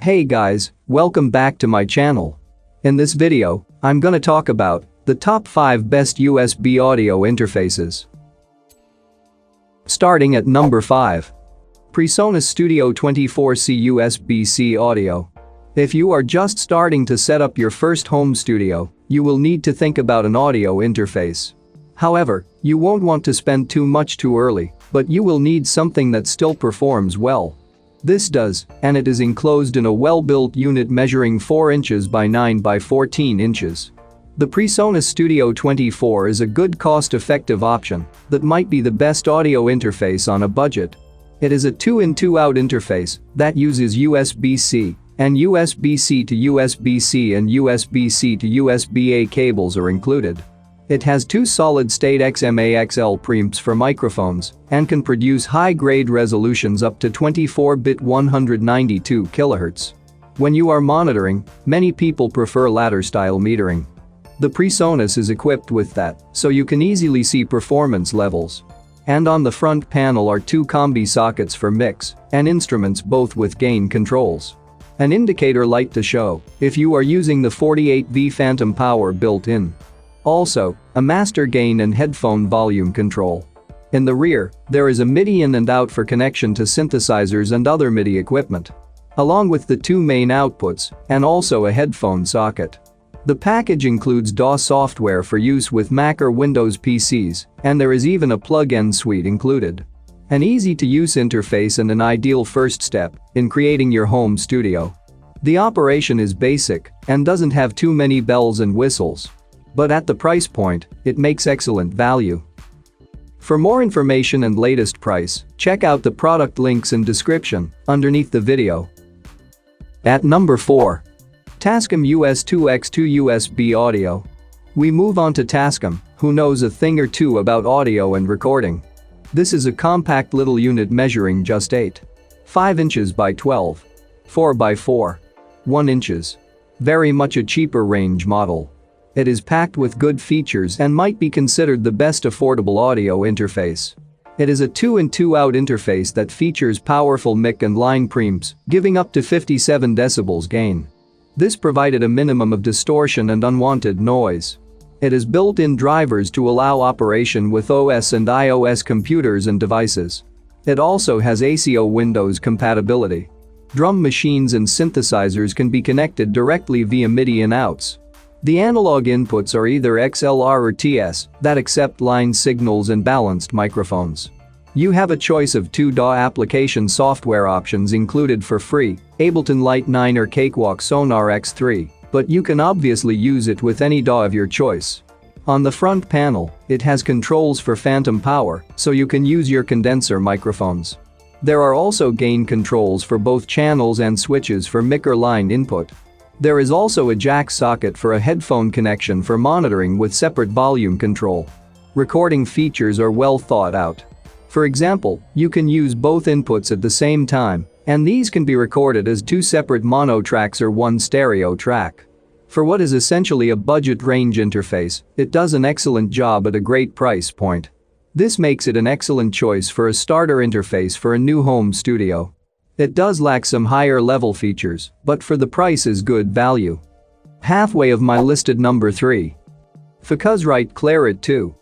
Hey guys, welcome back to my channel. In this video, I'm gonna talk about the top 5 best USB audio interfaces. Starting at number 5. Presonus Studio 24C USB-C Audio. If you are just starting to set up your first home studio, you will need to think about an audio interface. However, you won't want to spend too much too early, but you will need something that still performs well. This does, and it is enclosed in a well-built unit measuring 4 inches by 9 by 14 inches. The Presonus Studio 24 is a good cost-effective option that might be the best audio interface on a budget. It is a 2-in 2-out interface that uses USB-C, and USB-C to USB-C and USB-C to USB-A cables are included. It has 2 solid-state XMA-XL preamps for microphones and can produce high-grade resolutions up to 24-bit 192 kHz. When you are monitoring, many people prefer ladder-style metering. The Presonus is equipped with that, so you can easily see performance levels. And on the front panel are 2 combi sockets for mix and instruments, both with gain controls. An indicator light to show if you are using the 48V phantom power built in. Also, a master gain and headphone volume control. In the rear, there is a MIDI in and out for connection to synthesizers and other MIDI equipment, along with the 2 main outputs and also a headphone socket. The package includes DAW software for use with Mac or Windows PCs, and there is even a plug-in suite included. An easy-to-use interface and an ideal first step in creating your home studio. The operation is basic and doesn't have too many bells and whistles. But at the price point, it makes excellent value. For more information and latest price, check out the product links in description underneath the video. At number 4. Tascam US2X2 USB Audio. We move on to Tascam, who knows a thing or two about audio and recording. This is a compact little unit measuring just 5 inches by 12, 4 by 4, 1 inches. Very much a cheaper range model. It is packed with good features and might be considered the best affordable audio interface. It is a 2-in 2-out interface that features powerful mic and line preamps, giving up to 57 decibels gain. This provided a minimum of distortion and unwanted noise. It has built-in drivers to allow operation with OS and iOS computers and devices. It also has ACO Windows compatibility. Drum machines and synthesizers can be connected directly via MIDI in-outs. The analog inputs are either XLR or TS that accept line signals and balanced microphones. You have a choice of 2 DAW application software options included for free, Ableton Light 9 or Cakewalk Sonar X3, but you can obviously use it with any DAW of your choice. On the front panel, it has controls for phantom power, so you can use your condenser microphones. There are also gain controls for both channels and switches for mic or line input. There is also a jack socket for a headphone connection for monitoring with separate volume control. Recording features are well thought out. For example, you can use both inputs at the same time, and these can be recorded as 2 separate mono tracks or 1 stereo track. For what is essentially a budget range interface, it does an excellent job at a great price point. This makes it an excellent choice for a starter interface for a new home studio. It does lack some higher level features, but for the price is good value. Halfway of my listed number 3. Focusrite Claret 2.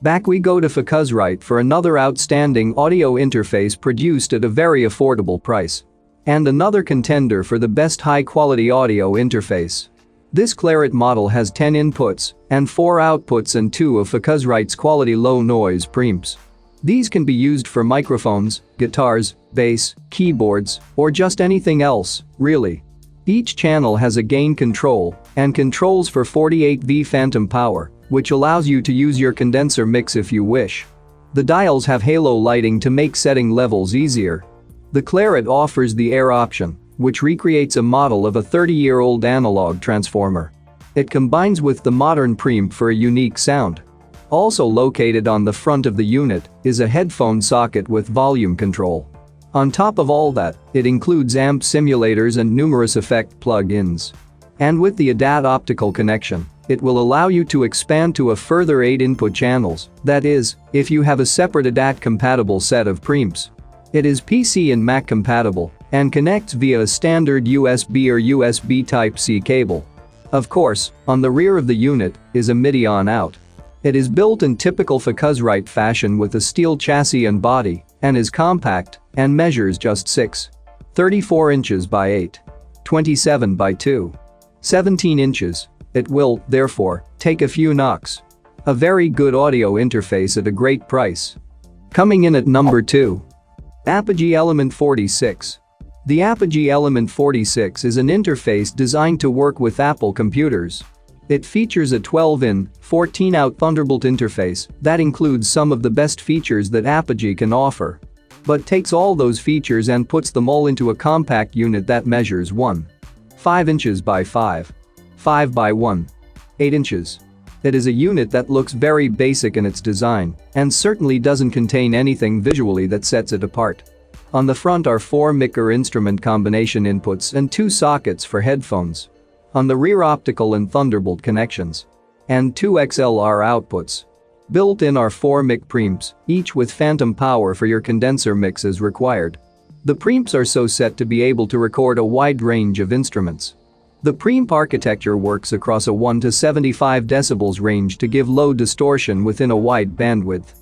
Back we go to Focusrite for another outstanding audio interface produced at a very affordable price. And another contender for the best high-quality audio interface. This Clarett model has 10 inputs and 4 outputs and 2 of Focusrite's quality low-noise preamps. These can be used for microphones, guitars, bass, keyboards, or just anything else, really. Each channel has a gain control and controls for 48V phantom power, which allows you to use your condenser mix if you wish. The dials have halo lighting to make setting levels easier. The Clarett offers the air option, which recreates a model of a 30-year-old analog transformer. It combines with the modern preamp for a unique sound. Also located on the front of the unit is a headphone socket with volume control. On top of all that, it includes amp simulators and numerous effect plug-ins. And with the ADAT optical connection, it will allow you to expand to a further 8 input channels, that is, if you have a separate ADAT-compatible set of preamps. It is PC and Mac compatible and connects via a standard USB or USB Type-C cable. Of course, on the rear of the unit is a MIDI on-out. It is built in typical Focusrite fashion with a steel chassis and body and is compact and measures just 6.34 inches by 8.27 by 2.17 inches. It will, therefore, take a few knocks. A very good audio interface at a great price. Coming in at number 2. Apogee Element 46. The Apogee Element 46 is an interface designed to work with Apple computers. It features a 12-in, 14-out Thunderbolt interface that includes some of the best features that Apogee can offer. But takes all those features and puts them all into a compact unit that measures 1.5 inches by 5 by 1.8 inches. It is a unit that looks very basic in its design and certainly doesn't contain anything visually that sets it apart. On the front are 4 mic or instrument combination inputs and 2 sockets for headphones. On the rear, optical and Thunderbolt connections. And 2 XLR outputs. Built in are 4 mic preamps, each with phantom power for your condenser mix as required. The preamps are so set to be able to record a wide range of instruments. The preamp architecture works across a 1 to 75 decibels range to give low distortion within a wide bandwidth.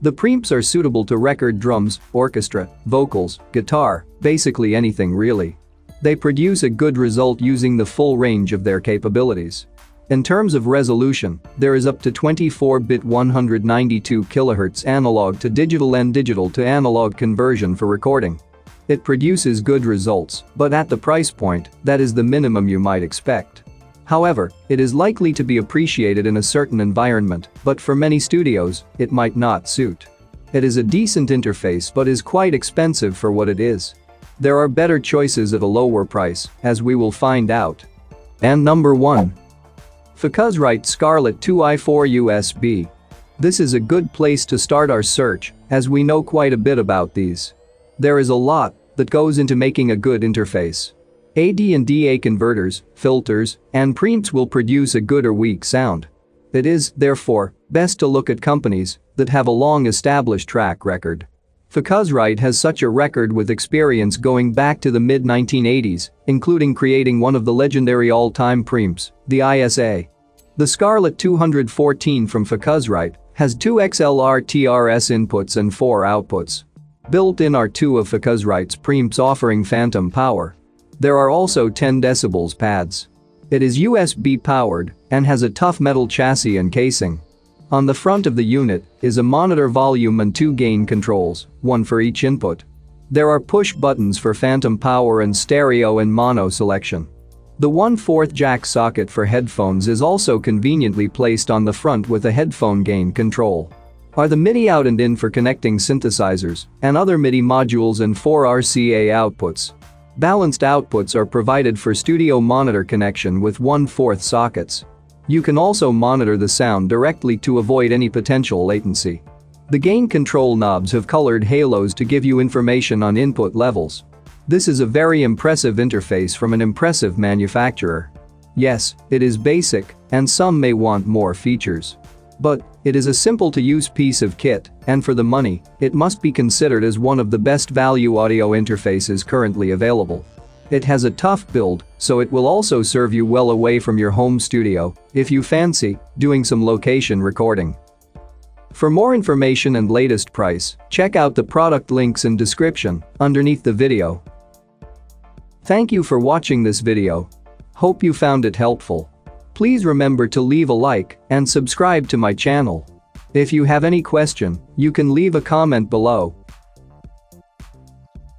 The preamps are suitable to record drums, orchestra, vocals, guitar, basically anything really. They produce a good result using the full range of their capabilities. In terms of resolution, there is up to 24-bit 192 kHz analog to digital and digital to analog conversion for recording. It produces good results, but at the price point, that is the minimum you might expect. However, it is likely to be appreciated in a certain environment, but for many studios, it might not suit. It is a decent interface but is quite expensive for what it is. There are better choices at a lower price, as we will find out. And number 1. Focusrite Scarlett 2i4 USB. This is a good place to start our search, as we know quite a bit about these. There is a lot that goes into making a good interface. AD and DA converters, filters, and preamps will produce a good or weak sound. It is, therefore, best to look at companies that have a long established track record. Focusrite has such a record with experience going back to the mid-1980s, including creating one of the legendary all-time preamps, the ISA. The Scarlett 214 from Focusrite has 2 XLR TRS inputs and 4 outputs. Built in are 2 of Focusrite's preamps offering phantom power. There are also 10 decibels pads. It is USB powered and has a tough metal chassis and casing. On the front of the unit is a monitor volume and 2 gain controls, 1 for each input. There are push buttons for phantom power and stereo and mono selection. The 1/4 jack socket for headphones is also conveniently placed on the front with a headphone gain control. Are the MIDI out and in for connecting synthesizers and other MIDI modules and 4 RCA outputs. Balanced outputs are provided for studio monitor connection with 1/4 sockets. You can also monitor the sound directly to avoid any potential latency. The gain control knobs have colored halos to give you information on input levels. This is a very impressive interface from an impressive manufacturer. Yes, it is basic, and some may want more features. But it is a simple-to-use piece of kit, and for the money, it must be considered as one of the best value audio interfaces currently available. It has a tough build, so it will also serve you well away from your home studio if you fancy doing some location recording. For more information and latest price, check out the product links in description underneath the video. Thank you for watching this video. Hope you found it helpful. Please remember to leave a like and subscribe to my channel. If you have any question, you can leave a comment below